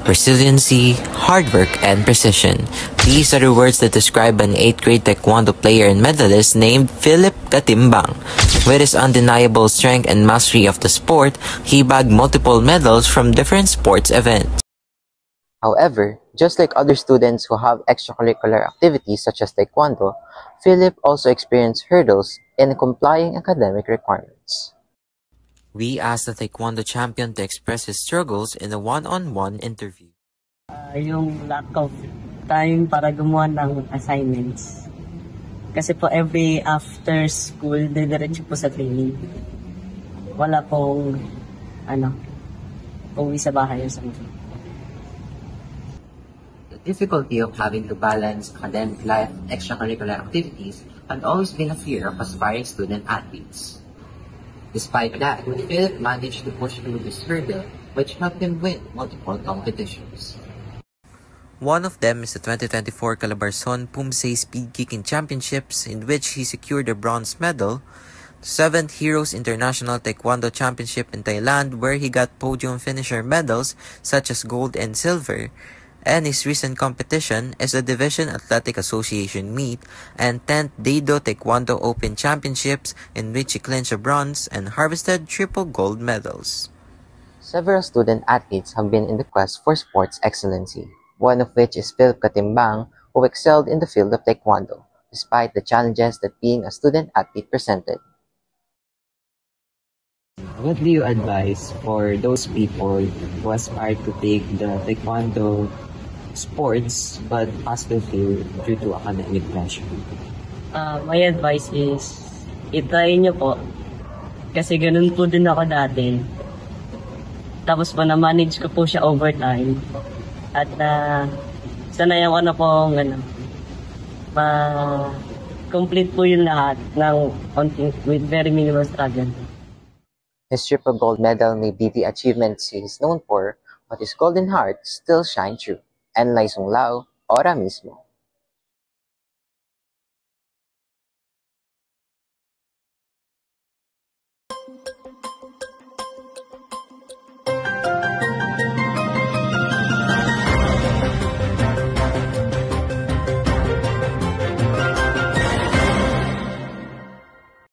resiliency, hard work, and precision. These are the words that describe an 8th grade Taekwondo player and medalist named Philip Katimbang. With his undeniable strength and mastery of the sport, he bagged multiple medals from different sports events. However, just like other students who have extracurricular activities such as Taekwondo, Philip also experienced hurdles in complying academic requirements. We asked the Taekwondo champion to express his struggles in a one-on-one interview. Yung lack of time para gumawa ng assignments. Kasi po every after school, didiretso po sa training. Wala pong, uwi sa bahay o something. The difficulty of having to balance academic life and extracurricular activities had always been a fear of aspiring student athletes. Despite that, Philip managed to push through this hurdle, which helped him win multiple competitions. One of them is the 2024 Calabarzon Pumse Speed Kicking Championships, in which he secured a bronze medal, the 7th Heroes International Taekwondo Championship in Thailand, where he got podium finisher medals such as gold and silver, and his recent competition is the Division Athletic Association meet and 10th Daido Taekwondo Open Championships, in which he clinched a bronze and harvested triple gold medals. Several student athletes have been in the quest for sports excellency, one of which is Philip Katimbang, who excelled in the field of Taekwondo, despite the challenges that being a student athlete presented. What do you advise for those people who aspire to take the Taekwondo sports but still fail due to academic pressure? My advice is, itry nyo po. Kasi ganun po din ako dati. Tapos po na-manage ko po siya over time. At sanayan ko na po ma-complete po yung lahat ng with very minimal struggle. His triple gold medal may be the achievements he is known for, but his golden heart still shines true. En Lai Sung Lao, ahora mismo.